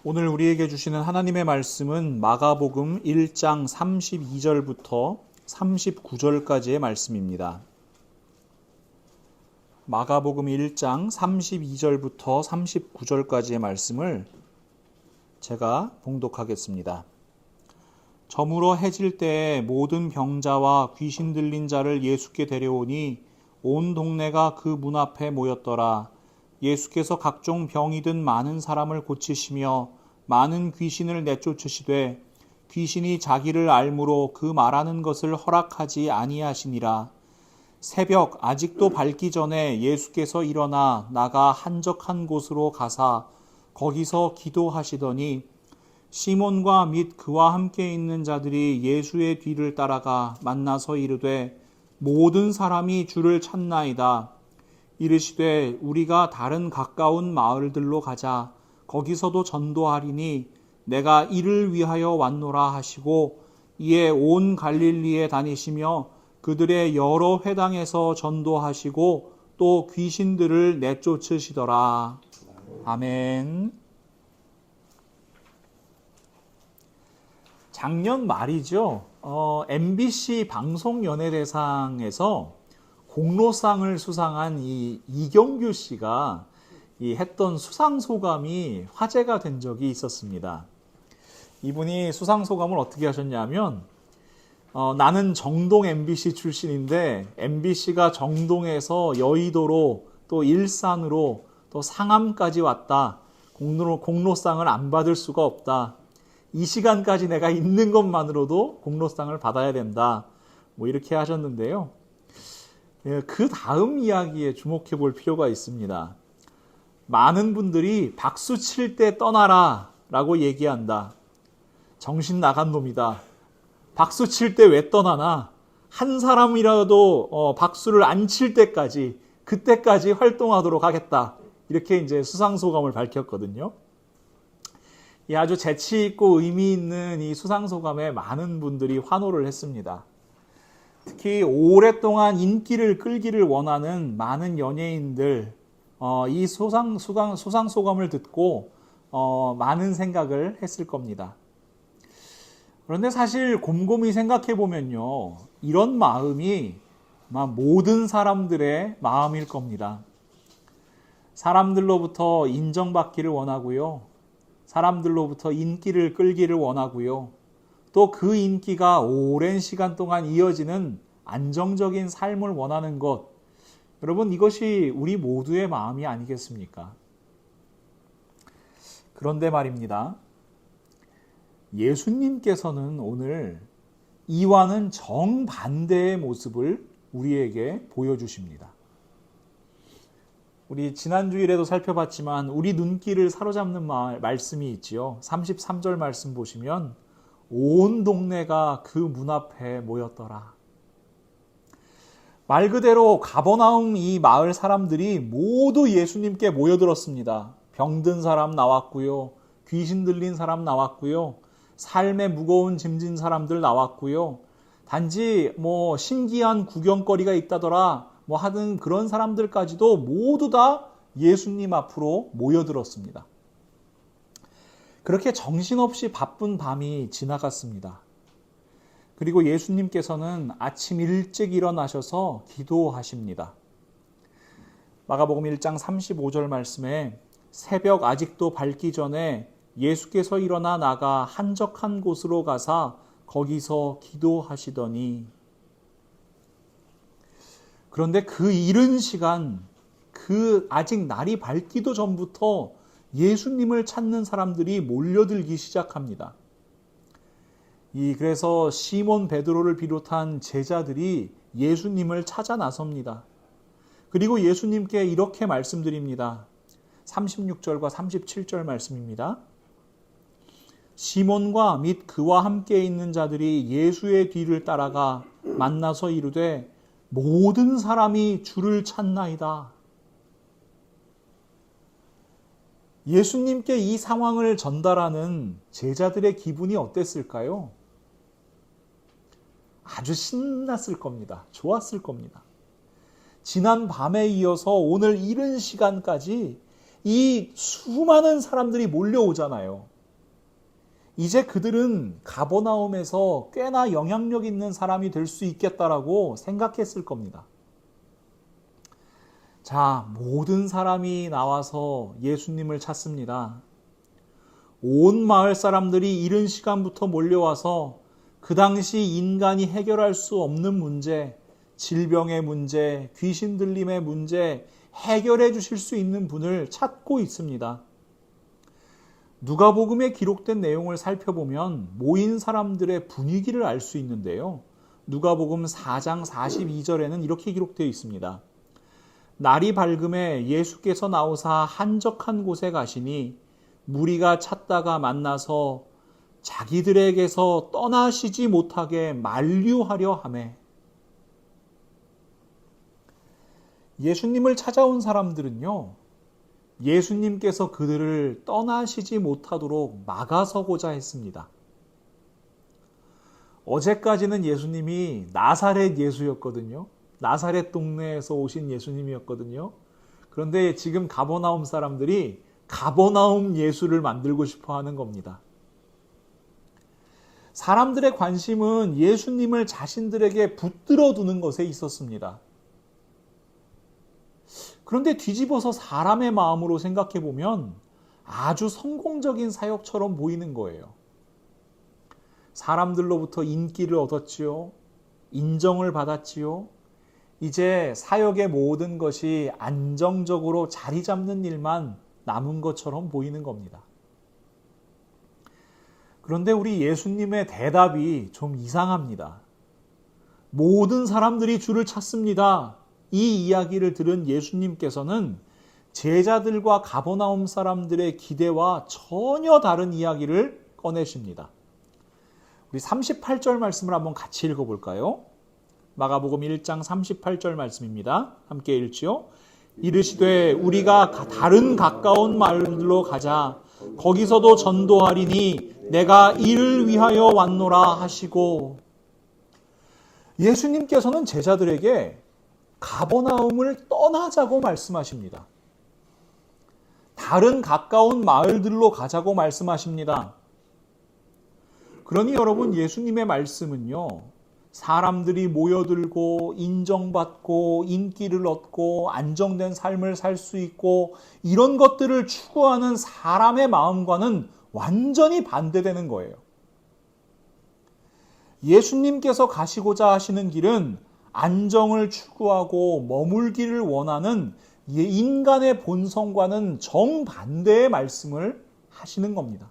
오늘 우리에게 주시는 하나님의 말씀은 마가복음 1장 32절부터 39절까지의 말씀입니다. 마가복음 1장 32절부터 39절까지의 말씀을 제가 봉독하겠습니다. 저물어 해질 때에 모든 병자와 귀신 들린 자를 예수께 데려오니 온 동네가 그 문 앞에 모였더라. 예수께서 각종 병이 든 많은 사람을 고치시며 많은 귀신을 내쫓으시되 귀신이 자기를 알므로 그 말하는 것을 허락하지 아니하시니라. 새벽 아직도 밝기 전에 예수께서 일어나 나가 한적한 곳으로 가사 거기서 기도하시더니 시몬과 및 그와 함께 있는 자들이 예수의 뒤를 따라가 만나서 이르되 모든 사람이 주를 찾나이다. 이르시되 우리가 다른 가까운 마을들로 가자. 거기서도 전도하리니 내가 이를 위하여 왔노라 하시고 이에 온 갈릴리에 다니시며 그들의 여러 회당에서 전도하시고 또 귀신들을 내쫓으시더라. 아멘. 작년 말이죠. MBC 방송연예대상에서 공로상을 수상한 이 이경규 씨가 했던 수상소감이 화제가 된 적이 있었습니다. 이분이 수상소감을 어떻게 하셨냐면 나는 정동 MBC 출신인데 MBC가 정동에서 여의도로 또 일산으로 또 상암까지 왔다. 공로상을 안 받을 수가 없다. 이 시간까지 내가 있는 것만으로도 공로상을 받아야 된다. 이렇게 하셨는데요. 그 다음 이야기에 주목해 볼 필요가 있습니다. 많은 분들이 박수 칠 때 떠나라 라고 얘기한다. 정신 나간 놈이다. 박수 칠 때 왜 떠나나? 한 사람이라도 박수를 안 칠 때까지 그때까지 활동하도록 하겠다. 이렇게 이제 수상소감을 밝혔거든요. 이 아주 재치 있고 의미 있는 이 수상소감에 많은 분들이 환호를 했습니다. 특히 오랫동안 인기를 끌기를 원하는 많은 연예인들 이 수상소감을 듣고 많은 생각을 했을 겁니다. 그런데 사실 곰곰이 생각해 보면요, 이런 마음이 모든 사람들의 마음일 겁니다. 사람들로부터 인정받기를 원하고요, 사람들로부터 인기를 끌기를 원하고요, 또 그 인기가 오랜 시간 동안 이어지는 안정적인 삶을 원하는 것, 여러분, 이것이 우리 모두의 마음이 아니겠습니까? 그런데 말입니다. 예수님께서는 오늘 이와는 정반대의 모습을 우리에게 보여주십니다. 우리 지난주일에도 살펴봤지만 우리 눈길을 사로잡는 말씀이 있지요. 33절 말씀 보시면 온 동네가 그 문 앞에 모였더라. 말 그대로 가버나움 이 마을 사람들이 모두 예수님께 모여들었습니다. 병든 사람 나왔고요. 귀신 들린 사람 나왔고요. 삶에 무거운 짐진 사람들 나왔고요. 단지 신기한 구경거리가 있다더라 하는 그런 사람들까지도 모두 다 예수님 앞으로 모여들었습니다. 그렇게 정신없이 바쁜 밤이 지나갔습니다. 그리고 예수님께서는 아침 일찍 일어나셔서 기도하십니다. 마가복음 1장 35절 말씀에 새벽 아직도 밝기 전에 예수께서 일어나 나가 한적한 곳으로 가사 거기서 기도하시더니, 그런데 그 이른 시간, 아직 날이 밝기도 전부터 예수님을 찾는 사람들이 몰려들기 시작합니다. 그래서 시몬 베드로를 비롯한 제자들이 예수님을 찾아 나섭니다. 그리고 예수님께 이렇게 말씀드립니다. 36절과 37절 말씀입니다. 시몬과 및 그와 함께 있는 자들이 예수의 뒤를 따라가 만나서 이르되 모든 사람이 주를 찾나이다. 예수님께 이 상황을 전달하는 제자들의 기분이 어땠을까요? 아주 신났을 겁니다. 좋았을 겁니다. 지난 밤에 이어서 오늘 이른 시간까지 이 수많은 사람들이 몰려오잖아요. 이제 그들은 가버나움에서 꽤나 영향력 있는 사람이 될 수 있겠다라고 생각했을 겁니다. 자, 모든 사람이 나와서 예수님을 찾습니다. 온 마을 사람들이 이른 시간부터 몰려와서 그 당시 인간이 해결할 수 없는 문제, 질병의 문제, 귀신 들림의 문제 해결해 주실 수 있는 분을 찾고 있습니다. 누가복음에 기록된 내용을 살펴보면 모인 사람들의 분위기를 알 수 있는데요. 누가복음 4장 42절에는 이렇게 기록되어 있습니다. 날이 밝음에 예수께서 나오사 한적한 곳에 가시니 무리가 찾다가 만나서 자기들에게서 떠나시지 못하게 만류하려 하매. 예수님을 찾아온 사람들은요, 예수님께서 그들을 떠나시지 못하도록 막아서고자 했습니다. 어제까지는 예수님이 나사렛 예수였거든요. 나사렛 동네에서 오신 예수님이었거든요. 그런데 지금 가버나움 사람들이 가버나움 예수를 만들고 싶어 하는 겁니다. 사람들의 관심은 예수님을 자신들에게 붙들어 두는 것에 있었습니다. 그런데 뒤집어서 사람의 마음으로 생각해 보면 아주 성공적인 사역처럼 보이는 거예요. 사람들로부터 인기를 얻었지요. 인정을 받았지요. 이제 사역의 모든 것이 안정적으로 자리 잡는 일만 남은 것처럼 보이는 겁니다. 그런데 우리 예수님의 대답이 좀 이상합니다. 모든 사람들이 주를 찾습니다. 이 이야기를 들은 예수님께서는 제자들과 가버나움 사람들의 기대와 전혀 다른 이야기를 꺼내십니다. 우리 38절 말씀을 한번 같이 읽어볼까요? 마가복음 1장 38절 말씀입니다. 함께 읽지요. 이르시되 우리가 다른 가까운 마을로 가자. 거기서도 전도하리니 내가 이를 위하여 왔노라 하시고. 예수님께서는 제자들에게 가버나움을 떠나자고 말씀하십니다. 다른 가까운 마을들로 가자고 말씀하십니다. 그러니 여러분, 예수님의 말씀은요, 사람들이 모여들고 인정받고 인기를 얻고 안정된 삶을 살 수 있고 이런 것들을 추구하는 사람의 마음과는 완전히 반대되는 거예요. 예수님께서 가시고자 하시는 길은 안정을 추구하고 머물기를 원하는 인간의 본성과는 정반대의 말씀을 하시는 겁니다.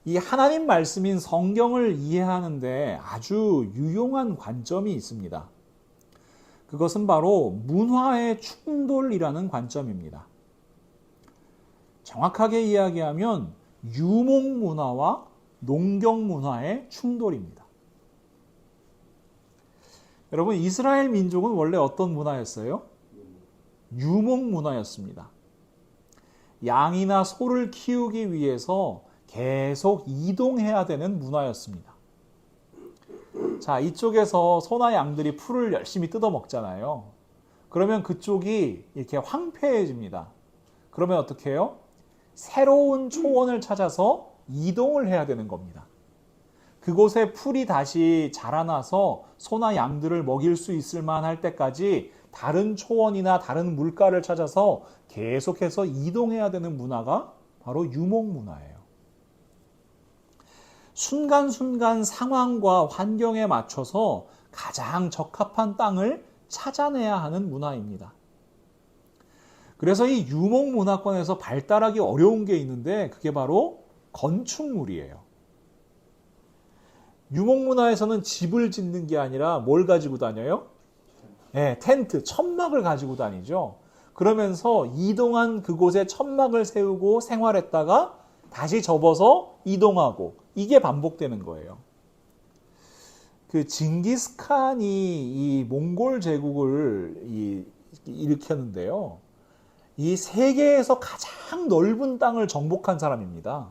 이 하나님 말씀인 성경을 이해하는데 아주 유용한 관점이 있습니다. 그것은 바로 문화의 충돌이라는 관점입니다. 정확하게 이야기하면 유목 문화와 농경 문화의 충돌입니다. 여러분, 이스라엘 민족은 원래 어떤 문화였어요? 유목 문화였습니다. 양이나 소를 키우기 위해서 계속 이동해야 되는 문화였습니다. 자, 이쪽에서 소나 양들이 풀을 열심히 뜯어 먹잖아요. 그러면 그쪽이 이렇게 황폐해집니다. 그러면 어떻게 해요? 새로운 초원을 찾아서 이동을 해야 되는 겁니다. 그곳에 풀이 다시 자라나서 소나 양들을 먹일 수 있을 만할 때까지 다른 초원이나 다른 물가를 찾아서 계속해서 이동해야 되는 문화가 바로 유목 문화예요. 순간순간 상황과 환경에 맞춰서 가장 적합한 땅을 찾아내야 하는 문화입니다. 그래서 이 유목 문화권에서 발달하기 어려운 게 있는데 그게 바로 건축물이에요. 유목 문화에서는 집을 짓는 게 아니라 뭘 가지고 다녀요? 네, 텐트, 천막을 가지고 다니죠. 그러면서 이동한 그곳에 천막을 세우고 생활했다가 다시 접어서 이동하고 이게 반복되는 거예요. 그 징기스칸이 이 몽골 제국을 일으켰는데요. 이 세계에서 가장 넓은 땅을 정복한 사람입니다.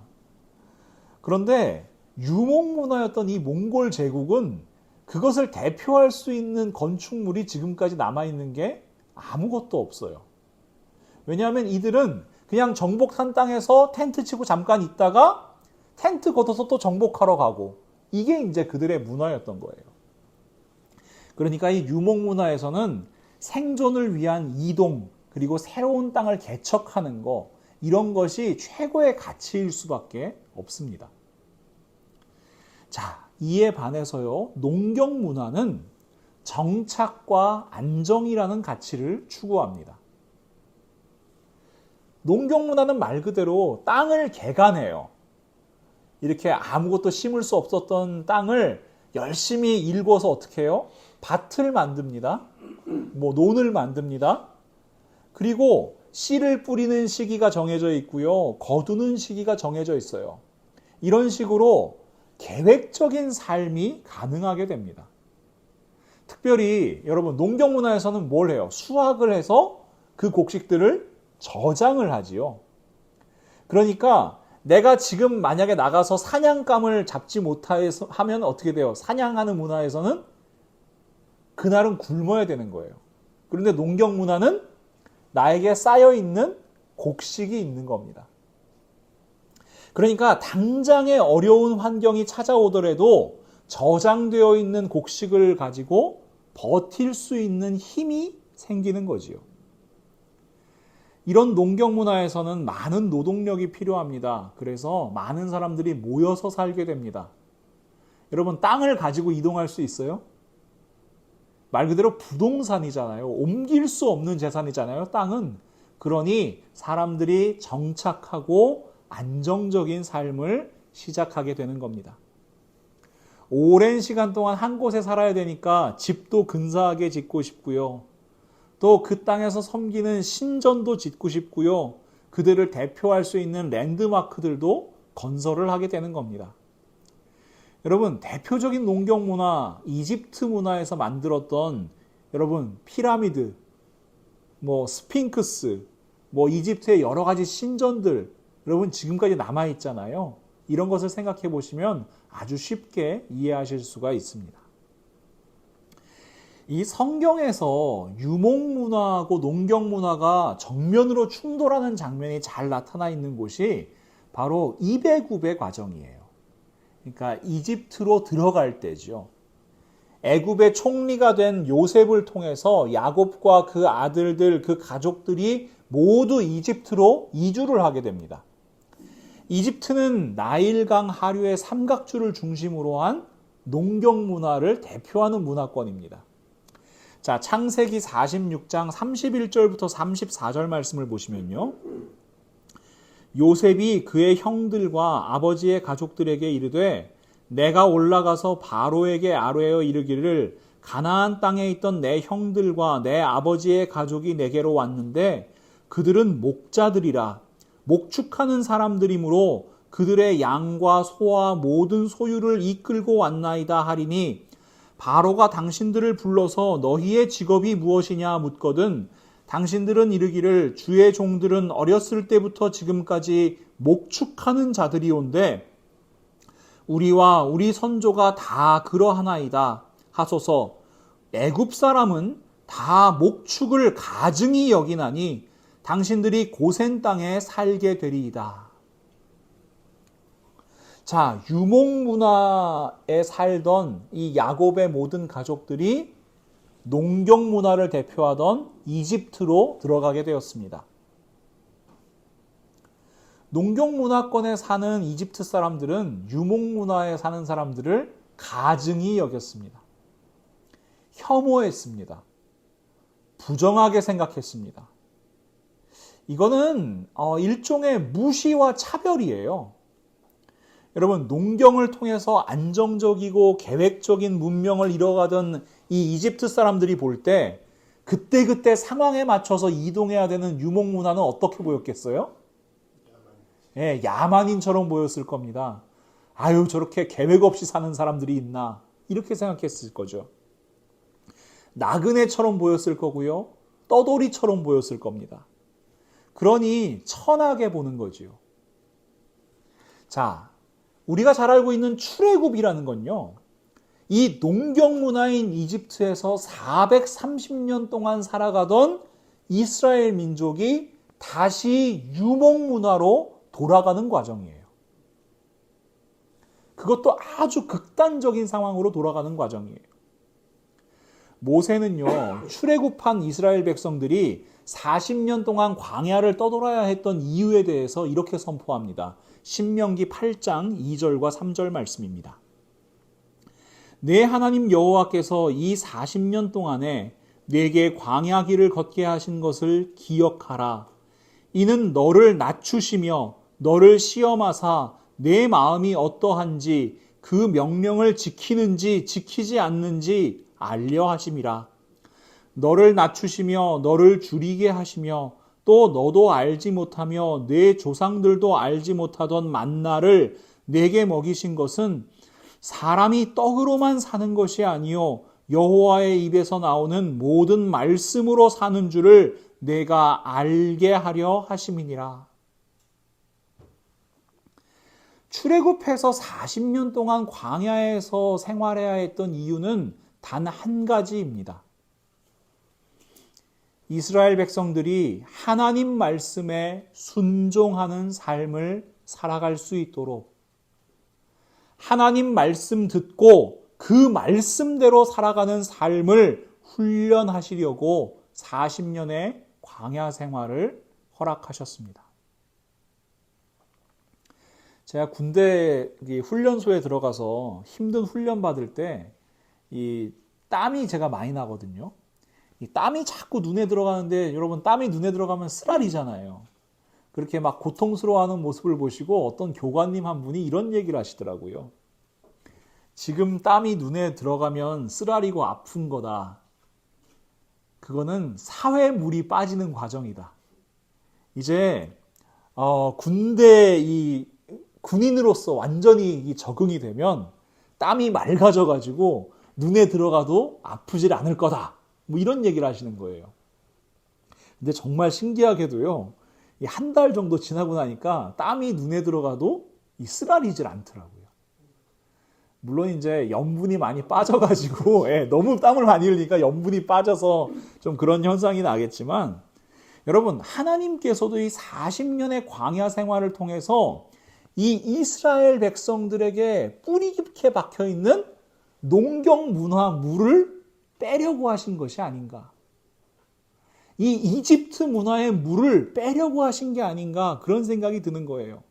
그런데 유목 문화였던 이 몽골 제국은 그것을 대표할 수 있는 건축물이 지금까지 남아있는 게 아무것도 없어요. 왜냐하면 이들은 그냥 정복한 땅에서 텐트 치고 잠깐 있다가 텐트 걷어서 또 정복하러 가고, 이게 이제 그들의 문화였던 거예요. 그러니까 이 유목문화에서는 생존을 위한 이동, 그리고 새로운 땅을 개척하는 거, 이런 것이 최고의 가치일 수밖에 없습니다. 자, 이에 반해서요, 농경문화는 정착과 안정이라는 가치를 추구합니다. 농경문화는 말 그대로 땅을 개간해요. 이렇게 아무것도 심을 수 없었던 땅을 열심히 일궈서 어떻게 해요? 밭을 만듭니다. 논을 만듭니다. 그리고 씨를 뿌리는 시기가 정해져 있고요. 거두는 시기가 정해져 있어요. 이런 식으로 계획적인 삶이 가능하게 됩니다. 특별히 여러분, 농경문화에서는 뭘 해요? 수확을 해서 그 곡식들을 저장을 하지요. 그러니까 내가 지금 만약에 나가서 사냥감을 잡지 못하면 어떻게 돼요? 사냥하는 문화에서는 그날은 굶어야 되는 거예요. 그런데 농경문화는 나에게 쌓여있는 곡식이 있는 겁니다. 그러니까 당장의 어려운 환경이 찾아오더라도 저장되어 있는 곡식을 가지고 버틸 수 있는 힘이 생기는 거지요. 이런 농경문화에서는 많은 노동력이 필요합니다. 그래서 많은 사람들이 모여서 살게 됩니다. 여러분, 땅을 가지고 이동할 수 있어요? 말 그대로 부동산이잖아요. 옮길 수 없는 재산이잖아요, 땅은. 그러니 사람들이 정착하고 안정적인 삶을 시작하게 되는 겁니다. 오랜 시간 동안 한 곳에 살아야 되니까 집도 근사하게 짓고 싶고요. 또 그 땅에서 섬기는 신전도 짓고 싶고요. 그들을 대표할 수 있는 랜드마크들도 건설을 하게 되는 겁니다. 여러분, 대표적인 농경 문화, 이집트 문화에서 만들었던 여러분 피라미드, 스핑크스, 이집트의 여러 가지 신전들, 여러분 지금까지 남아 있잖아요. 이런 것을 생각해 보시면 아주 쉽게 이해하실 수가 있습니다. 이 성경에서 유목문화하고 농경문화가 정면으로 충돌하는 장면이 잘 나타나 있는 곳이 바로 이배굽의 과정이에요. 그러니까 이집트로 들어갈 때죠. 애굽의 총리가 된 요셉을 통해서 야곱과 그 아들들, 그 가족들이 모두 이집트로 이주를 하게 됩니다. 이집트는 나일강 하류의 삼각주를 중심으로 한 농경 문화를 대표하는 문화권입니다. 자, 창세기 46장 31절부터 34절 말씀을 보시면요. 요셉이 그의 형들과 아버지의 가족들에게 이르되 내가 올라가서 바로에게 아뢰어 이르기를 가나안 땅에 있던 내 형들과 내 아버지의 가족이 내게로 왔는데 그들은 목자들이라 목축하는 사람들이므로 그들의 양과 소와 모든 소유를 이끌고 왔나이다 하리니 바로가 당신들을 불러서 너희의 직업이 무엇이냐 묻거든 당신들은 이르기를 주의 종들은 어렸을 때부터 지금까지 목축하는 자들이온데 우리와 우리 선조가 다 그러하나이다 하소서. 애굽 사람은 다 목축을 가증히 여기나니 당신들이 고센 땅에 살게 되리이다. 자, 유목문화에 살던 이 야곱의 모든 가족들이 농경문화를 대표하던 이집트로 들어가게 되었습니다. 농경문화권에 사는 이집트 사람들은 유목문화에 사는 사람들을 가증히 여겼습니다. 혐오했습니다. 부정하게 생각했습니다. 이거는 일종의 무시와 차별이에요. 여러분, 농경을 통해서 안정적이고 계획적인 문명을 이뤄가던 이 이집트 사람들이 볼 때 그때그때 상황에 맞춰서 이동해야 되는 유목문화는 어떻게 보였겠어요? 야만인처럼 보였을 겁니다. 아유, 저렇게 계획 없이 사는 사람들이 있나? 이렇게 생각했을 거죠. 나그네처럼 보였을 거고요. 떠돌이처럼 보였을 겁니다. 그러니 천하게 보는 거지요. 자, 우리가 잘 알고 있는 출애굽이라는 건요. 이 농경 문화인 이집트에서 430년 동안 살아가던 이스라엘 민족이 다시 유목문화로 돌아가는 과정이에요. 그것도 아주 극단적인 상황으로 돌아가는 과정이에요. 모세는요, 출애굽한 이스라엘 백성들이 40년 동안 광야를 떠돌아야 했던 이유에 대해서 이렇게 선포합니다. 신명기 8장 2절과 3절 말씀입니다. 내 하나님 여호와께서 이 40년 동안에 내게 광야 길을 걷게 하신 것을 기억하라. 이는 너를 낮추시며 너를 시험하사 내 마음이 어떠한지 그 명령을 지키는지 지키지 않는지 알려 하심이라. 너를 낮추시며 너를 줄이게 하시며 또 너도 알지 못하며 내 조상들도 알지 못하던 만나를 내게 먹이신 것은 사람이 떡으로만 사는 것이 아니요 여호와의 입에서 나오는 모든 말씀으로 사는 줄을 내가 알게 하려 하심이니라. 출애굽해서 40년 동안 광야에서 생활해야 했던 이유는 단 한 가지입니다. 이스라엘 백성들이 하나님 말씀에 순종하는 삶을 살아갈 수 있도록 하나님 말씀 듣고 그 말씀대로 살아가는 삶을 훈련하시려고 40년의 광야 생활을 허락하셨습니다. 제가 군대 훈련소에 들어가서 힘든 훈련 받을 때 이 땀이 제가 많이 나거든요. 이 땀이 자꾸 눈에 들어가는데 여러분 땀이 눈에 들어가면 쓰라리잖아요. 그렇게 막 고통스러워하는 모습을 보시고 어떤 교관님 한 분이 이런 얘기를 하시더라고요. 지금 땀이 눈에 들어가면 쓰라리고 아픈 거다. 그거는 사회물이 빠지는 과정이다. 이제 군대 이 군인으로서 완전히 적응이 되면 땀이 맑아져가지고 눈에 들어가도 아프질 않을 거다. 뭐 이런 얘기를 하시는 거예요. 근데 정말 신기하게도요. 한 달 정도 지나고 나니까 땀이 눈에 들어가도 쓰라리질 않더라고요. 물론 이제 염분이 많이 빠져가지고 너무 땀을 많이 흘리니까 염분이 빠져서 좀 그런 현상이 나겠지만 여러분 하나님께서도 이 40년의 광야 생활을 통해서 이 이스라엘 백성들에게 뿌리 깊게 박혀있는 농경 문화 물을 빼려고 하신 것이 아닌가. 이 이집트 문화의 물을 빼려고 하신 게 아닌가 그런 생각이 드는 거예요.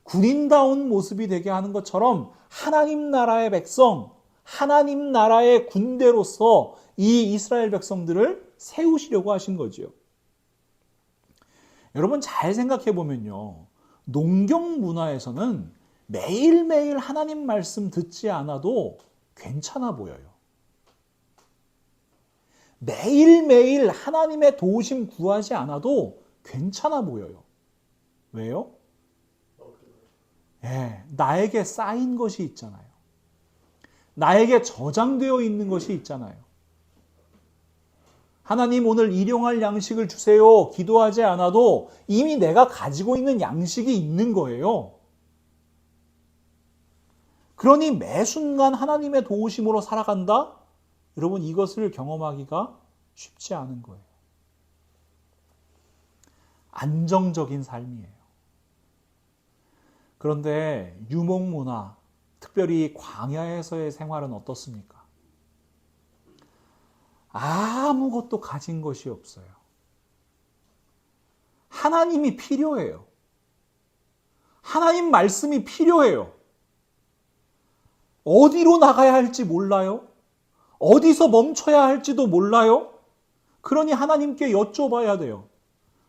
군인다운 모습이 되게 하는 것처럼 하나님 나라의 백성, 하나님 나라의 군대로서 이 이스라엘 백성들을 세우시려고 하신 거죠. 여러분 잘 생각해 보면요. 농경 문화에서는 매일매일 하나님 말씀 듣지 않아도 괜찮아 보여요. 매일매일 하나님의 도우심 구하지 않아도 괜찮아 보여요. 왜요? 나에게 쌓인 것이 있잖아요. 나에게 저장되어 있는 것이 있잖아요. 하나님 오늘 일용할 양식을 주세요. 기도하지 않아도 이미 내가 가지고 있는 양식이 있는 거예요. 그러니 매 순간 하나님의 도우심으로 살아간다? 여러분 이것을 경험하기가 쉽지 않은 거예요. 안정적인 삶이에요. 그런데 유목문화, 특별히 광야에서의 생활은 어떻습니까? 아무것도 가진 것이 없어요. 하나님이 필요해요. 하나님 말씀이 필요해요. 어디로 나가야 할지 몰라요. 어디서 멈춰야 할지도 몰라요. 그러니 하나님께 여쭤봐야 돼요.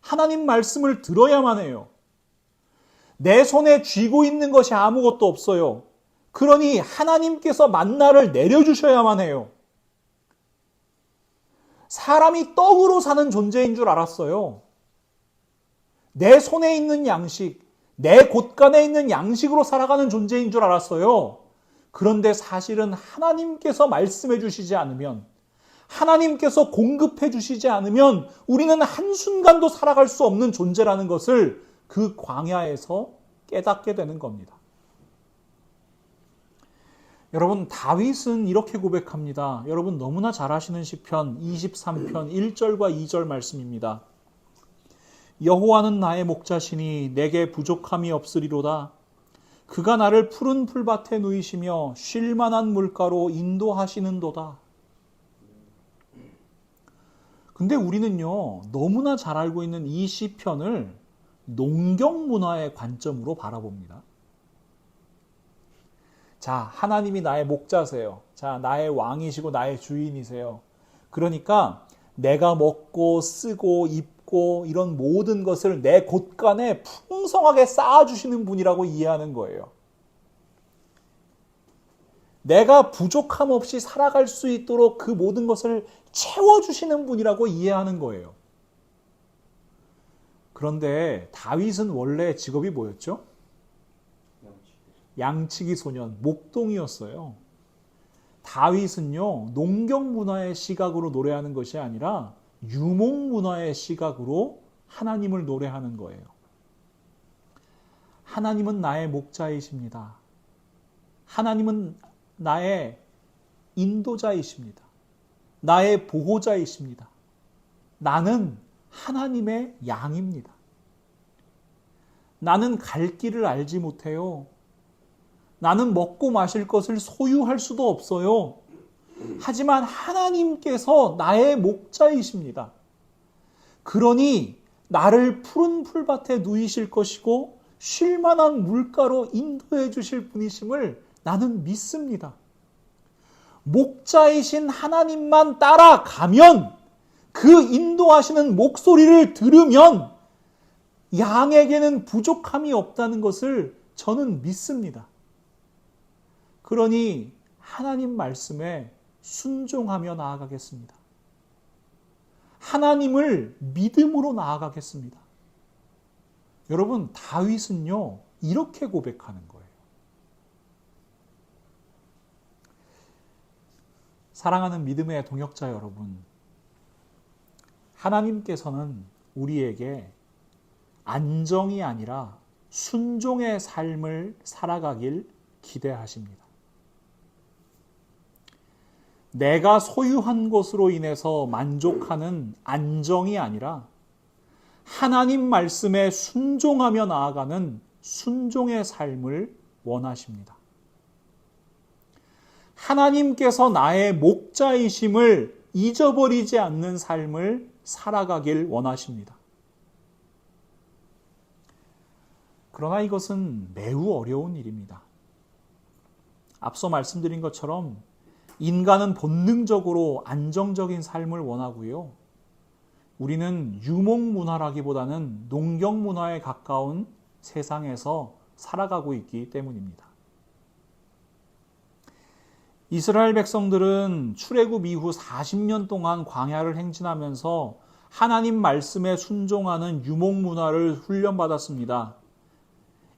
하나님 말씀을 들어야만 해요. 내 손에 쥐고 있는 것이 아무것도 없어요. 그러니 하나님께서 만나를 내려주셔야만 해요. 사람이 떡으로 사는 존재인 줄 알았어요. 내 손에 있는 양식, 내 곳간에 있는 양식으로 살아가는 존재인 줄 알았어요. 그런데 사실은 하나님께서 말씀해 주시지 않으면, 하나님께서 공급해 주시지 않으면 우리는 한순간도 살아갈 수 없는 존재라는 것을 그 광야에서 깨닫게 되는 겁니다. 여러분 다윗은 이렇게 고백합니다. 여러분 너무나 잘 아시는 시편 23편 1절과 2절 말씀입니다. 여호와는 나의 목자시니 내게 부족함이 없으리로다. 그가 나를 푸른 풀밭에 누이시며 쉴 만한 물가로 인도하시는도다. 근데 우리는요, 너무나 잘 알고 있는 이 시편을 농경 문화의 관점으로 바라봅니다. 자, 하나님이 나의 목자세요. 자, 나의 왕이시고 나의 주인이세요. 그러니까 내가 먹고 쓰고 입고 이런 모든 것을 내 곳간에 풍성하게 쌓아주시는 분이라고 이해하는 거예요. 내가 부족함 없이 살아갈 수 있도록 그 모든 것을 채워주시는 분이라고 이해하는 거예요. 그런데 다윗은 원래 직업이 뭐였죠? 양치기 소년, 목동이었어요. 다윗은요, 농경 문화의 시각으로 노래하는 것이 아니라 유목 문화의 시각으로 하나님을 노래하는 거예요. 하나님은 나의 목자이십니다. 하나님은 나의 인도자이십니다. 나의 보호자이십니다. 나는 하나님의 양입니다. 나는 갈 길을 알지 못해요. 나는 먹고 마실 것을 소유할 수도 없어요. 하지만 하나님께서 나의 목자이십니다. 그러니 나를 푸른 풀밭에 누이실 것이고 쉴 만한 물가로 인도해 주실 분이심을 나는 믿습니다. 목자이신 하나님만 따라가면, 그 인도하시는 목소리를 들으면 양에게는 부족함이 없다는 것을 저는 믿습니다. 그러니 하나님 말씀에 순종하며 나아가겠습니다. 하나님을 믿음으로 나아가겠습니다. 여러분, 다윗은요, 이렇게 고백하는 거예요. 사랑하는 믿음의 동역자 여러분, 하나님께서는 우리에게 안정이 아니라 순종의 삶을 살아가길 기대하십니다. 내가 소유한 것으로 인해서 만족하는 안정이 아니라 하나님 말씀에 순종하며 나아가는 순종의 삶을 원하십니다. 하나님께서 나의 목자이심을 잊어버리지 않는 삶을 살아가길 원하십니다. 그러나 이것은 매우 어려운 일입니다. 앞서 말씀드린 것처럼 인간은 본능적으로 안정적인 삶을 원하고요. 우리는 유목문화라기보다는 농경문화에 가까운 세상에서 살아가고 있기 때문입니다. 이스라엘 백성들은 출애굽 이후 40년 동안 광야를 행진하면서 하나님 말씀에 순종하는 유목문화를 훈련받았습니다.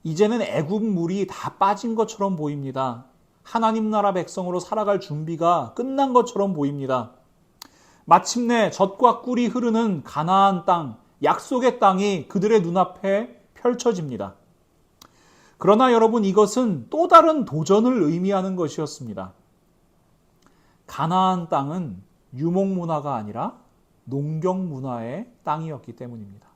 이제는 애굽 물이 다 빠진 것처럼 보입니다. 하나님 나라 백성으로 살아갈 준비가 끝난 것처럼 보입니다. 마침내 젖과 꿀이 흐르는 가나안 땅, 약속의 땅이 그들의 눈앞에 펼쳐집니다. 그러나 여러분, 이것은 또 다른 도전을 의미하는 것이었습니다. 가나안 땅은 유목 문화가 아니라 농경 문화의 땅이었기 때문입니다.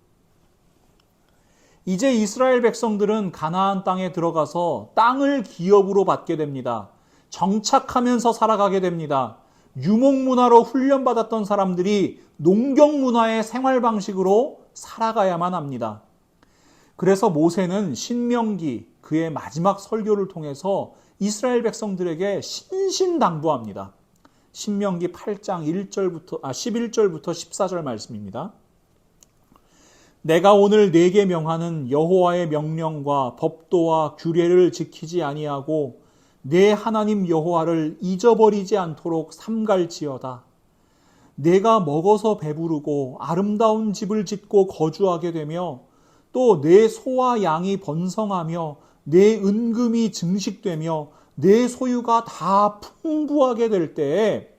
이제 이스라엘 백성들은 가나안 땅에 들어가서 땅을 기업으로 받게 됩니다. 정착하면서 살아가게 됩니다. 유목 문화로 훈련받았던 사람들이 농경 문화의 생활 방식으로 살아가야만 합니다. 그래서 모세는 신명기, 그의 마지막 설교를 통해서 이스라엘 백성들에게 신신당부합니다. 신명기 8장 11절부터 14절 말씀입니다. 내가 오늘 네게 명하는 여호와의 명령과 법도와 규례를 지키지 아니하고 내 하나님 여호와를 잊어버리지 않도록 삼갈지어다. 내가 먹어서 배부르고 아름다운 집을 짓고 거주하게 되며 또 내 소와 양이 번성하며 내 은금이 증식되며 내 소유가 다 풍부하게 될 때에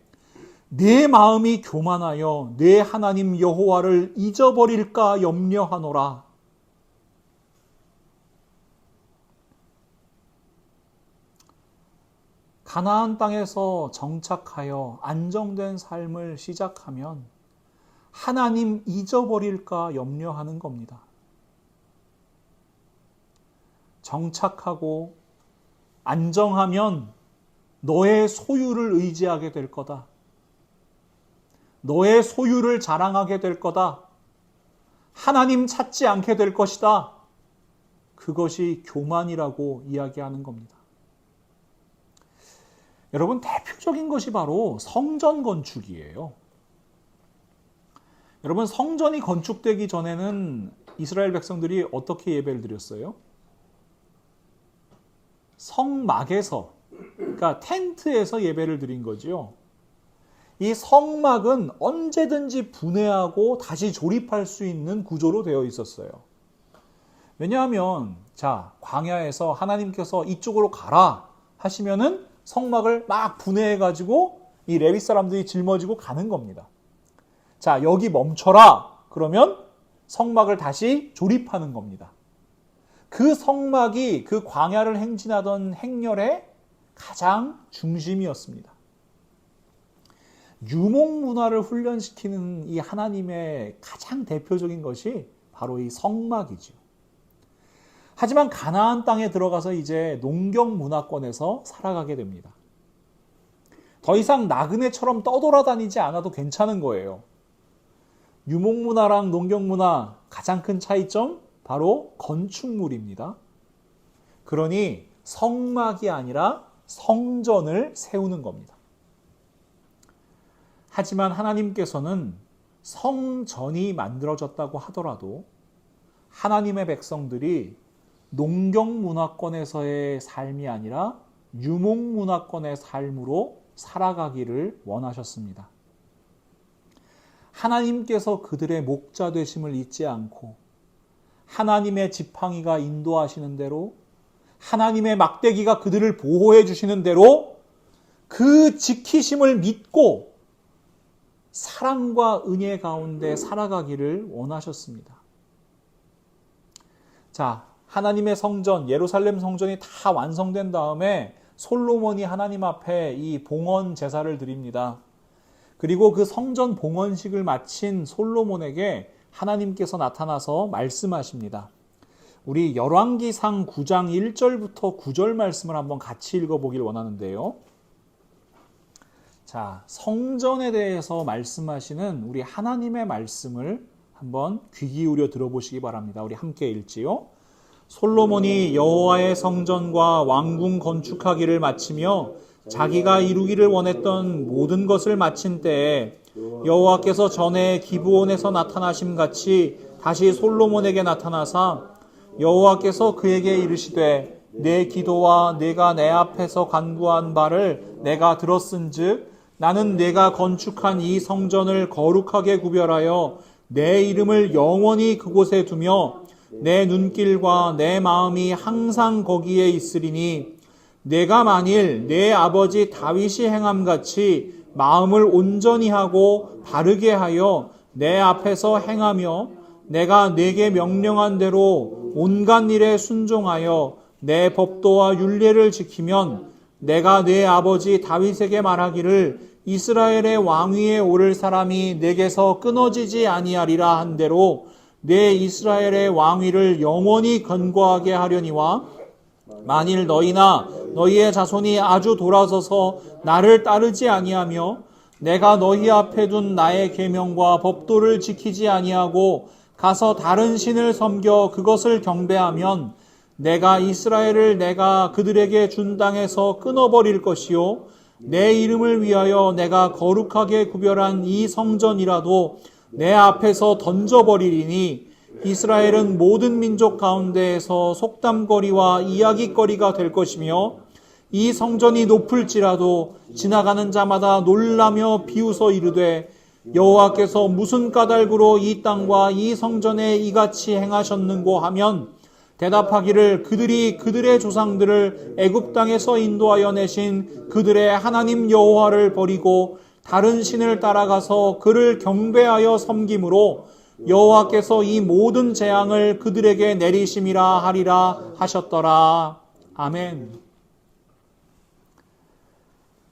내 마음이 교만하여 내 하나님 여호와를 잊어버릴까 염려하노라. 가나안 땅에서 정착하여 안정된 삶을 시작하면 하나님 잊어버릴까 염려하는 겁니다. 정착하고 안정하면 너의 소유를 의지하게 될 거다. 너의 소유를 자랑하게 될 거다. 하나님 찾지 않게 될 것이다. 그것이 교만이라고 이야기하는 겁니다. 여러분, 대표적인 것이 바로 성전 건축이에요. 여러분, 성전이 건축되기 전에는 이스라엘 백성들이 어떻게 예배를 드렸어요? 성막에서, 그러니까 텐트에서 예배를 드린 거죠. 이 성막은 언제든지 분해하고 다시 조립할 수 있는 구조로 되어 있었어요. 왜냐하면 광야에서 하나님께서 이쪽으로 가라 하시면은 성막을 막 분해해가지고 이 레위 사람들이 짊어지고 가는 겁니다. 여기 멈춰라 그러면 성막을 다시 조립하는 겁니다. 그 성막이 그 광야를 행진하던 행렬의 가장 중심이었습니다. 유목 문화를 훈련시키는 이 하나님의 가장 대표적인 것이 바로 이 성막이죠. 하지만 가나안 땅에 들어가서 이제 농경 문화권에서 살아가게 됩니다. 더 이상 나그네처럼 떠돌아다니지 않아도 괜찮은 거예요. 유목 문화랑 농경 문화 가장 큰 차이점 바로 건축물입니다. 그러니 성막이 아니라 성전을 세우는 겁니다. 하지만 하나님께서는 성전이 만들어졌다고 하더라도 하나님의 백성들이 농경 문화권에서의 삶이 아니라 유목 문화권의 삶으로 살아가기를 원하셨습니다. 하나님께서 그들의 목자 되심을 잊지 않고 하나님의 지팡이가 인도하시는 대로 하나님의 막대기가 그들을 보호해 주시는 대로 그 지키심을 믿고 사랑과 은혜 가운데 살아가기를 원하셨습니다. 하나님의 성전, 예루살렘 성전이 다 완성된 다음에 솔로몬이 하나님 앞에 이 봉헌 제사를 드립니다. 그리고 그 성전 봉헌식을 마친 솔로몬에게 하나님께서 나타나서 말씀하십니다. 우리 열왕기상 9장 1절부터 9절 말씀을 한번 같이 읽어보길 원하는데요. 성전에 대해서 말씀하시는 우리 하나님의 말씀을 한번 귀 기울여 들어보시기 바랍니다. 우리 함께 읽지요. 솔로몬이 여호와의 성전과 왕궁 건축하기를 마치며 자기가 이루기를 원했던 모든 것을 마친 때에 여호와께서 전에 기브온에서 나타나심 같이 다시 솔로몬에게 나타나사 여호와께서 그에게 이르시되 내 기도와 내가 내 앞에서 간구한 바를 내가 들었은즉 나는 내가 건축한 이 성전을 거룩하게 구별하여 내 이름을 영원히 그곳에 두며 내 눈길과 내 마음이 항상 거기에 있으리니 내가 만일 내 아버지 다윗이 행함같이 마음을 온전히 하고 바르게 하여 내 앞에서 행하며 내가 내게 명령한 대로 온갖 일에 순종하여 내 법도와 율례를 지키면 내가 내 아버지 다윗에게 말하기를 이스라엘의 왕위에 오를 사람이 내게서 끊어지지 아니하리라 한 대로 내 이스라엘의 왕위를 영원히 견고하게 하려니와 만일 너희나 너희의 자손이 아주 돌아서서 나를 따르지 아니하며 내가 너희 앞에 둔 나의 계명과 법도를 지키지 아니하고 가서 다른 신을 섬겨 그것을 경배하면 내가 이스라엘을 내가 그들에게 준 땅에서 끊어버릴 것이요 내 이름을 위하여 내가 거룩하게 구별한 이 성전이라도 내 앞에서 던져버리리니 이스라엘은 모든 민족 가운데에서 속담거리와 이야기거리가 될 것이며 이 성전이 높을지라도 지나가는 자마다 놀라며 비웃어 이르되 여호와께서 무슨 까닭으로 이 땅과 이 성전에 이같이 행하셨는고 하면 대답하기를 그들이 그들의 조상들을 애굽 땅에서 인도하여 내신 그들의 하나님 여호와를 버리고 다른 신을 따라가서 그를 경배하여 섬김으로 여호와께서 이 모든 재앙을 그들에게 내리심이라 하리라 하셨더라. 아멘.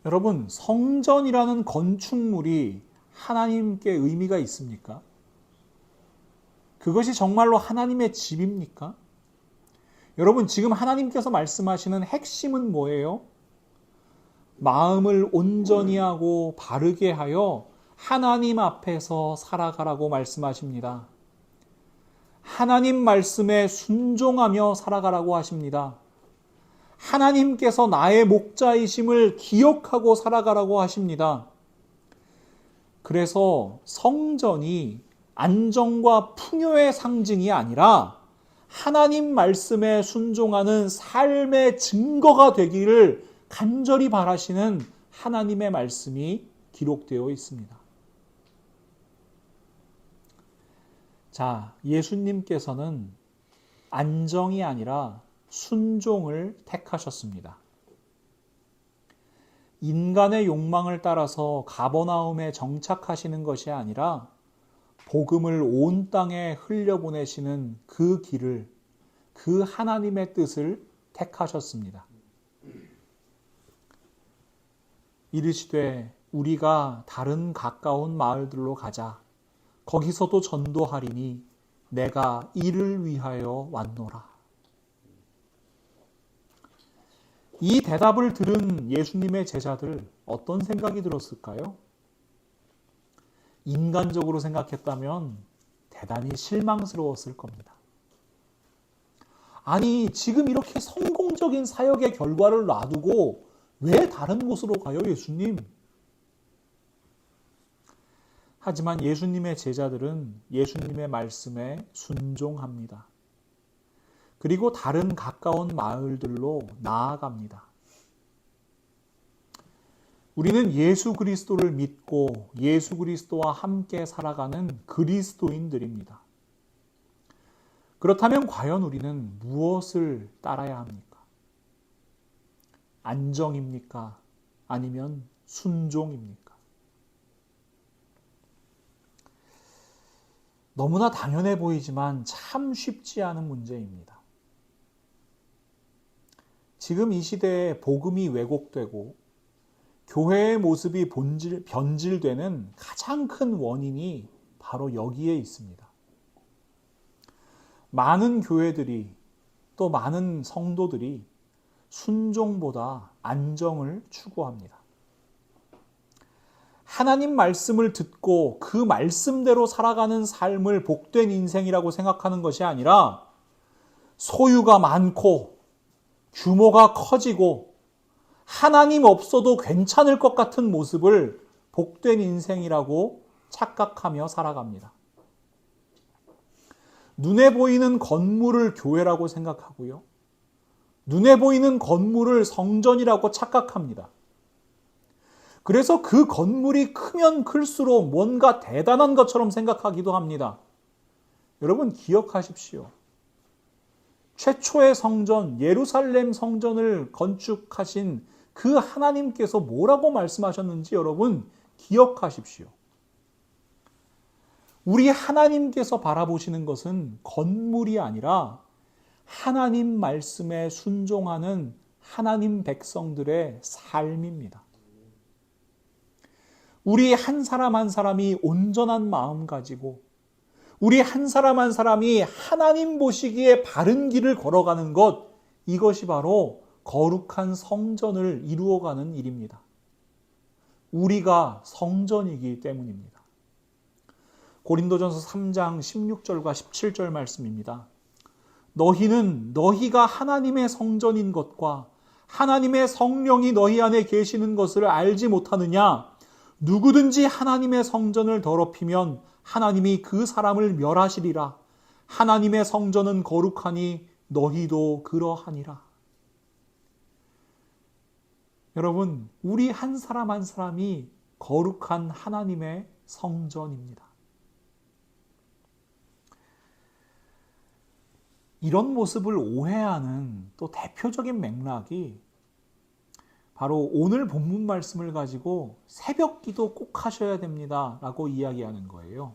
여러분, 성전이라는 건축물이 하나님께 의미가 있습니까? 그것이 정말로 하나님의 집입니까? 여러분, 지금 하나님께서 말씀하시는 핵심은 뭐예요? 마음을 온전히 하고 바르게 하여 하나님 앞에서 살아가라고 말씀하십니다. 하나님 말씀에 순종하며 살아가라고 하십니다. 하나님께서 나의 목자이심을 기억하고 살아가라고 하십니다. 그래서 성전이 안정과 풍요의 상징이 아니라 하나님 말씀에 순종하는 삶의 증거가 되기를 간절히 바라시는 하나님의 말씀이 기록되어 있습니다. 자, 예수님께서는 안정이 아니라 순종을 택하셨습니다. 인간의 욕망을 따라서 가버나움에 정착하시는 것이 아니라 복음을 온 땅에 흘려보내시는 그 길을, 그 하나님의 뜻을 택하셨습니다. 이르시되 우리가 다른 가까운 마을들로 가자. 거기서도 전도하리니 내가 이를 위하여 왔노라. 이 대답을 들은 예수님의 제자들 어떤 생각이 들었을까요? 인간적으로 생각했다면 대단히 실망스러웠을 겁니다. 아니, 지금 이렇게 성공적인 사역의 결과를 놔두고 왜 다른 곳으로 가요, 예수님? 하지만 예수님의 제자들은 예수님의 말씀에 순종합니다. 그리고 다른 가까운 마을들로 나아갑니다. 우리는 예수 그리스도를 믿고 예수 그리스도와 함께 살아가는 그리스도인들입니다. 그렇다면 과연 우리는 무엇을 따라야 합니까? 안정입니까? 아니면 순종입니까? 너무나 당연해 보이지만 참 쉽지 않은 문제입니다. 지금 이 시대에 복음이 왜곡되고 교회의 모습이 변질되는 가장 큰 원인이 바로 여기에 있습니다. 많은 교회들이 또 많은 성도들이 순종보다 안정을 추구합니다. 하나님 말씀을 듣고 그 말씀대로 살아가는 삶을 복된 인생이라고 생각하는 것이 아니라 소유가 많고 규모가 커지고 하나님 없어도 괜찮을 것 같은 모습을 복된 인생이라고 착각하며 살아갑니다. 눈에 보이는 건물을 교회라고 생각하고요. 눈에 보이는 건물을 성전이라고 착각합니다. 그래서 그 건물이 크면 클수록 뭔가 대단한 것처럼 생각하기도 합니다. 여러분 기억하십시오. 최초의 성전, 예루살렘 성전을 건축하신 그 하나님께서 뭐라고 말씀하셨는지 여러분 기억하십시오. 우리 하나님께서 바라보시는 것은 건물이 아니라 하나님 말씀에 순종하는 하나님 백성들의 삶입니다. 우리 한 사람 한 사람이 온전한 마음 가지고 우리 한 사람 한 사람이 하나님 보시기에 바른 길을 걸어가는 것, 이것이 바로 거룩한 성전을 이루어가는 일입니다. 우리가 성전이기 때문입니다. 고린도전서 3장 16절과 17절 말씀입니다. 너희는 너희가 하나님의 성전인 것과 하나님의 성령이 너희 안에 계시는 것을 알지 못하느냐? 누구든지 하나님의 성전을 더럽히면 하나님이 그 사람을 멸하시리라. 하나님의 성전은 거룩하니 너희도 그러하니라. 여러분, 우리 한 사람 한 사람이 거룩한 하나님의 성전입니다. 이런 모습을 오해하는 또 대표적인 맥락이 바로 오늘 본문 말씀을 가지고 새벽 기도 꼭 하셔야 됩니다 라고 이야기하는 거예요.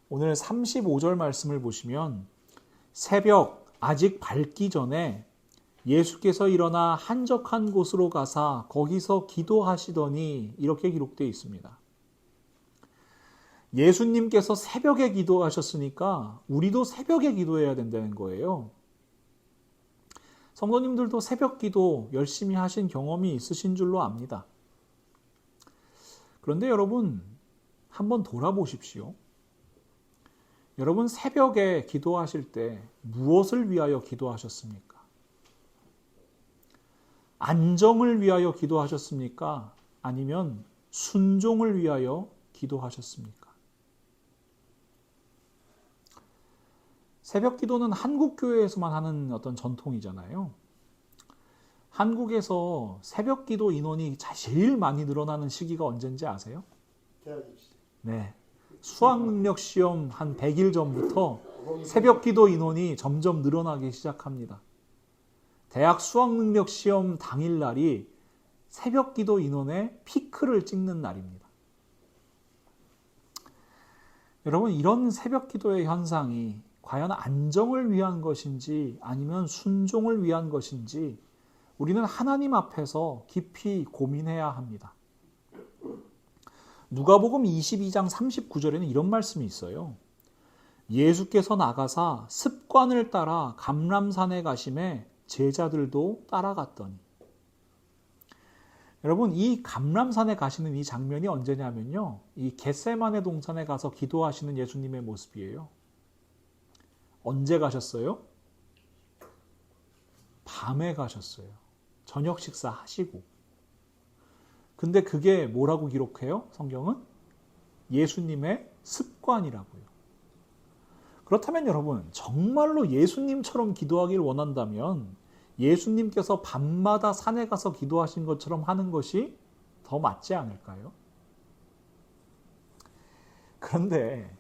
오늘 35절 말씀을 보시면 새벽 아직 밝기 전에 예수께서 일어나 한적한 곳으로 가사 거기서 기도하시더니 이렇게 기록되어 있습니다. 예수님께서 새벽에 기도하셨으니까 우리도 새벽에 기도해야 된다는 거예요. 성도님들도 새벽 기도 열심히 하신 경험이 있으신 줄로 압니다. 그런데 여러분, 한번 돌아보십시오. 여러분, 새벽에 기도하실 때 무엇을 위하여 기도하셨습니까? 안정을 위하여 기도하셨습니까? 아니면 순종을 위하여 기도하셨습니까? 새벽 기도는 한국 교회에서만 하는 어떤 전통이잖아요. 한국에서 새벽 기도 인원이 제일 많이 늘어나는 시기가 언제인지 아세요? 네. 수학 능력 시험 한 100일 전부터 새벽 기도 인원이 점점 늘어나기 시작합니다. 대학 수학 능력 시험 당일날이 새벽 기도 인원의 피크를 찍는 날입니다. 여러분, 이런 새벽 기도의 현상이 과연 안정을 위한 것인지 아니면 순종을 위한 것인지 우리는 하나님 앞에서 깊이 고민해야 합니다. 누가복음 22장 39절에는 이런 말씀이 있어요. 예수께서 나가사 습관을 따라 감람산에 가심에 제자들도 따라갔더니. 여러분, 이 감람산에 가시는 이 장면이 언제냐면요, 이 겟세마네 동산에 가서 기도하시는 예수님의 모습이에요. 언제 가셨어요? 밤에 가셨어요. 저녁 식사 하시고. 근데 그게 뭐라고 기록해요? 성경은? 예수님의 습관이라고요. 그렇다면 여러분, 정말로 예수님처럼 기도하기를 원한다면 예수님께서 밤마다 산에 가서 기도하신 것처럼 하는 것이 더 맞지 않을까요? 그런데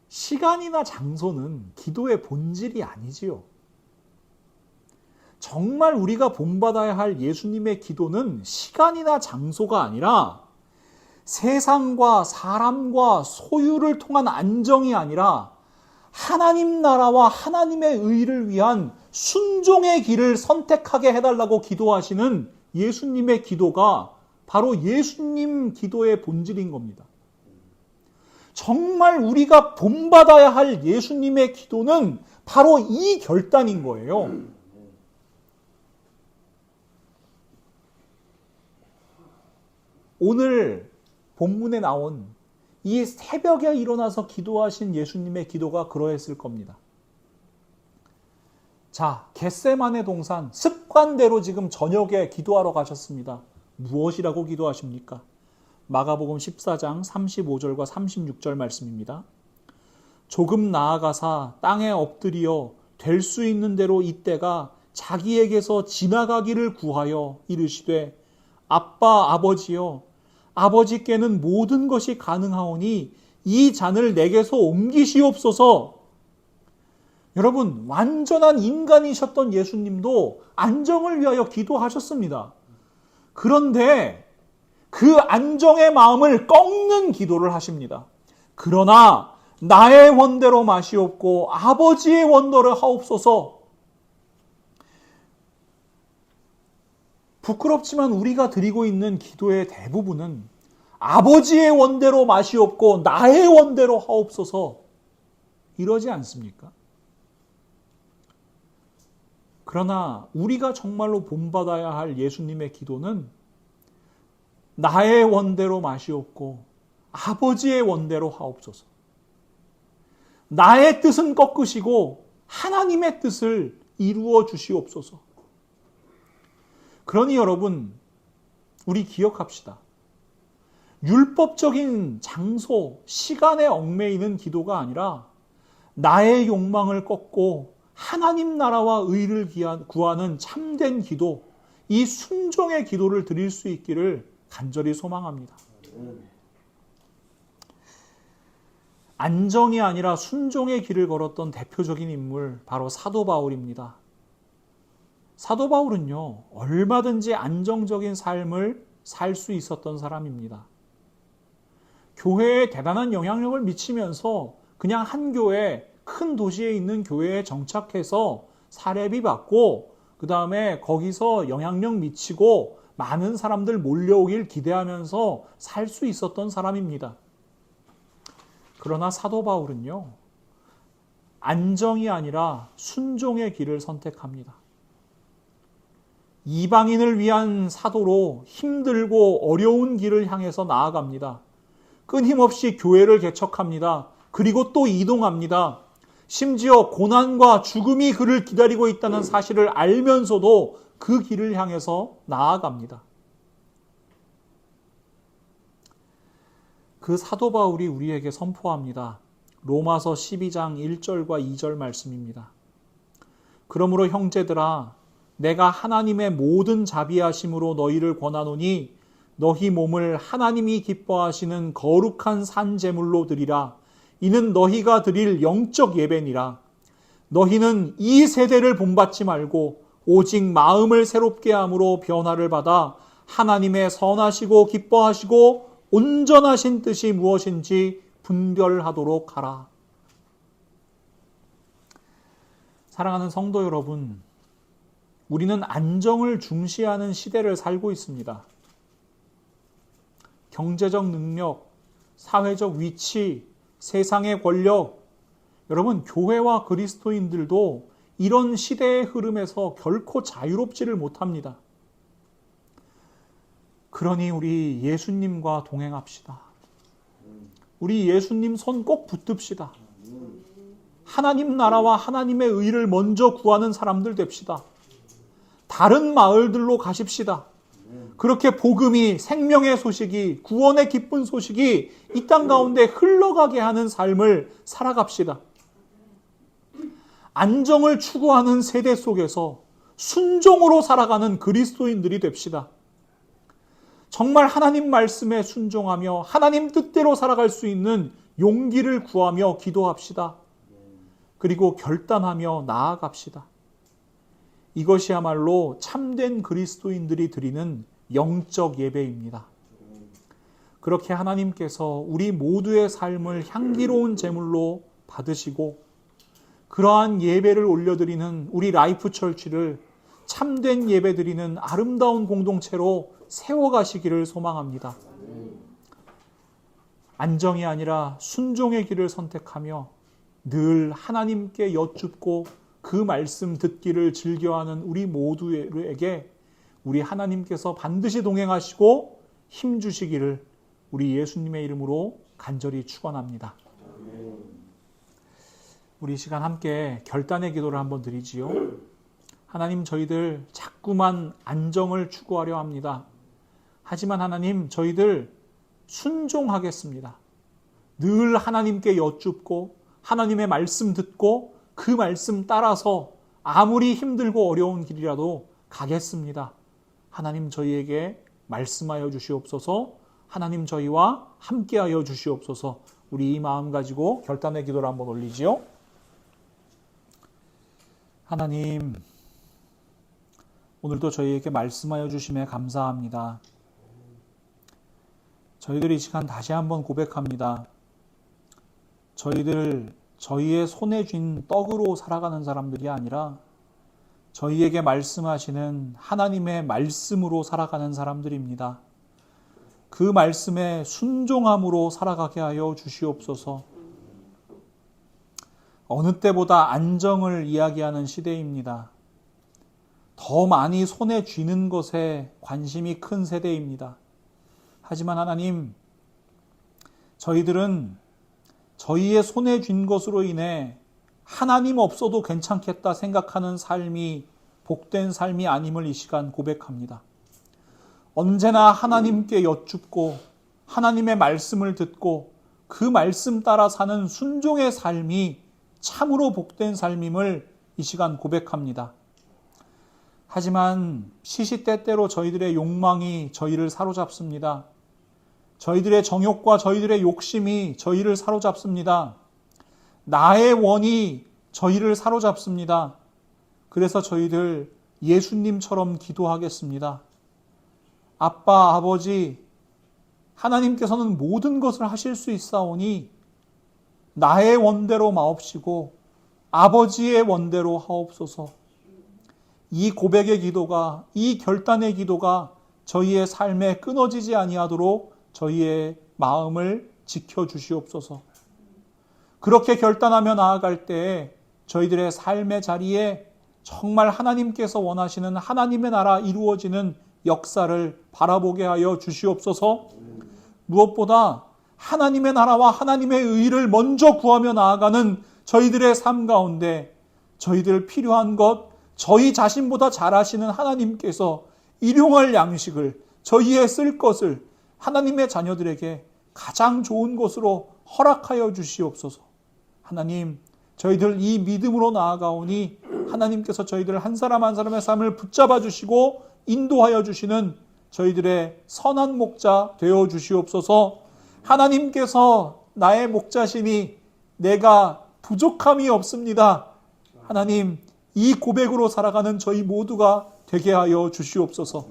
시간이나 장소는 기도의 본질이 아니지요. 정말 우리가 본받아야 할 예수님의 기도는 시간이나 장소가 아니라 세상과 사람과 소유를 통한 안정이 아니라 하나님 나라와 하나님의 의를 위한 순종의 길을 선택하게 해달라고 기도하시는 예수님의 기도가 바로 예수님 기도의 본질인 겁니다. 정말 우리가 본받아야 할 예수님의 기도는 바로 이 결단인 거예요. 오늘 본문에 나온 이 새벽에 일어나서 기도하신 예수님의 기도가 그러했을 겁니다. 자, 겟세마네 동산 습관대로 지금 저녁에 기도하러 가셨습니다. 무엇이라고 기도하십니까? 마가복음 14장 35절과 36절 말씀입니다. 조금 나아가사 땅에 엎드리어 될 수 있는 대로 이때가 자기에게서 지나가기를 구하여 이르시되 아빠 아버지여 아버지께는 모든 것이 가능하오니 이 잔을 내게서 옮기시옵소서. 여러분, 완전한 인간이셨던 예수님도 안정을 위하여 기도하셨습니다. 그런데 그 안정의 마음을 꺾는 기도를 하십니다. 그러나 나의 원대로 마시옵고 아버지의 원대로 하옵소서. 부끄럽지만 우리가 드리고 있는 기도의 대부분은 아버지의 원대로 마시옵고 나의 원대로 하옵소서 이러지 않습니까? 그러나 우리가 정말로 본받아야 할 예수님의 기도는 나의 원대로 마시옵고 아버지의 원대로 하옵소서. 나의 뜻은 꺾으시고 하나님의 뜻을 이루어 주시옵소서. 그러니 여러분, 우리 기억합시다. 율법적인 장소, 시간에 얽매이는 기도가 아니라 나의 욕망을 꺾고 하나님 나라와 의를 구하는 참된 기도, 이 순종의 기도를 드릴 수 있기를 간절히 소망합니다. 안정이 아니라 순종의 길을 걸었던 대표적인 인물, 바로 사도 바울입니다. 사도 바울은요, 얼마든지 안정적인 삶을 살 수 있었던 사람입니다. 교회에 대단한 영향력을 미치면서 그냥 한 교회, 큰 도시에 있는 교회에 정착해서 사례비 받고 그 다음에 거기서 영향력 미치고 많은 사람들 몰려오길 기대하면서 살 수 있었던 사람입니다. 그러나 사도 바울은요, 안정이 아니라 순종의 길을 선택합니다. 이방인을 위한 사도로 힘들고 어려운 길을 향해서 나아갑니다. 끊임없이 교회를 개척합니다. 그리고 또 이동합니다. 심지어 고난과 죽음이 그를 기다리고 있다는 사실을 알면서도 그 길을 향해서 나아갑니다. 그 사도 바울이 우리에게 선포합니다. 로마서 12장 1절과 2절 말씀입니다. 그러므로 형제들아, 내가 하나님의 모든 자비하심으로 너희를 권하노니 너희 몸을 하나님이 기뻐하시는 거룩한 산 제물로 드리라. 이는 너희가 드릴 영적 예배니라. 너희는 이 세대를 본받지 말고 오직 마음을 새롭게 함으로 변화를 받아 하나님의 선하시고 기뻐하시고 온전하신 뜻이 무엇인지 분별하도록 하라. 사랑하는 성도 여러분, 우리는 안정을 중시하는 시대를 살고 있습니다. 경제적 능력, 사회적 위치, 세상의 권력, 여러분, 교회와 그리스도인들도 이런 시대의 흐름에서 결코 자유롭지를 못합니다. 그러니 우리 예수님과 동행합시다. 우리 예수님 손 꼭 붙듭시다. 하나님 나라와 하나님의 의를 먼저 구하는 사람들 됩시다. 다른 마을들로 가십시다. 그렇게 복음이, 생명의 소식이, 구원의 기쁜 소식이 이 땅 가운데 흘러가게 하는 삶을 살아갑시다. 안정을 추구하는 세대 속에서 순종으로 살아가는 그리스도인들이 됩시다. 정말 하나님 말씀에 순종하며 하나님 뜻대로 살아갈 수 있는 용기를 구하며 기도합시다. 그리고 결단하며 나아갑시다. 이것이야말로 참된 그리스도인들이 드리는 영적 예배입니다. 그렇게 하나님께서 우리 모두의 삶을 향기로운 제물로 받으시고 그러한 예배를 올려드리는 우리 라이프 철치를 참된 예배 드리는 아름다운 공동체로 세워가시기를 소망합니다. 안정이 아니라 순종의 길을 선택하며 늘 하나님께 여쭙고 그 말씀 듣기를 즐겨하는 우리 모두에게 우리 하나님께서 반드시 동행하시고 힘주시기를 우리 예수님의 이름으로 간절히 축원합니다. 우리 이 시간 함께 결단의 기도를 한번 드리지요. 하나님, 저희들 자꾸만 안정을 추구하려 합니다. 하지만 하나님, 저희들 순종하겠습니다. 늘 하나님께 여쭙고 하나님의 말씀 듣고 그 말씀 따라서 아무리 힘들고 어려운 길이라도 가겠습니다. 하나님, 저희에게 말씀하여 주시옵소서. 하나님, 저희와 함께하여 주시옵소서. 우리 이 마음 가지고 결단의 기도를 한번 올리지요. 하나님, 오늘도 저희에게 말씀하여 주심에 감사합니다. 저희들이 이 시간 다시 한번 고백합니다. 저희들 저희의 손에 쥔 떡으로 살아가는 사람들이 아니라 저희에게 말씀하시는 하나님의 말씀으로 살아가는 사람들입니다. 그 말씀에 순종함으로 살아가게 하여 주시옵소서. 어느 때보다 안정을 이야기하는 시대입니다. 더 많이 손에 쥐는 것에 관심이 큰 세대입니다. 하지만 하나님, 저희들은 저희의 손에 쥔 것으로 인해 하나님 없어도 괜찮겠다 생각하는 삶이 복된 삶이 아님을 이 시간 고백합니다. 언제나 하나님께 여쭙고 하나님의 말씀을 듣고 그 말씀 따라 사는 순종의 삶이 참으로 복된 삶임을 이 시간 고백합니다. 하지만 시시때때로 저희들의 욕망이 저희를 사로잡습니다. 저희들의 정욕과 저희들의 욕심이 저희를 사로잡습니다. 나의 원이 저희를 사로잡습니다. 그래서 저희들 예수님처럼 기도하겠습니다. 아빠, 아버지, 하나님께서는 모든 것을 하실 수 있사오니 나의 원대로 마옵시고 아버지의 원대로 하옵소서. 이 고백의 기도가, 이 결단의 기도가 저희의 삶에 끊어지지 아니하도록 저희의 마음을 지켜주시옵소서. 그렇게 결단하며 나아갈 때 저희들의 삶의 자리에 정말 하나님께서 원하시는 하나님의 나라 이루어지는 역사를 바라보게 하여 주시옵소서. 무엇보다 하나님의 나라와 하나님의 의를 먼저 구하며 나아가는 저희들의 삶 가운데 저희들 필요한 것, 저희 자신보다 잘 아시는 하나님께서 일용할 양식을, 저희의 쓸 것을 하나님의 자녀들에게 가장 좋은 것으로 허락하여 주시옵소서. 하나님, 저희들 이 믿음으로 나아가오니 하나님께서 저희들 한 사람 한 사람의 삶을 붙잡아 주시고 인도하여 주시는 저희들의 선한 목자 되어 주시옵소서. 하나님께서 나의 목자시니 내가 부족함이 없습니다. 하나님, 이 고백으로 살아가는 저희 모두가 되게 하여 주시옵소서.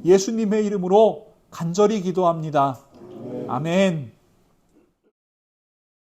예수님의 이름으로 간절히 기도합니다. 아멘.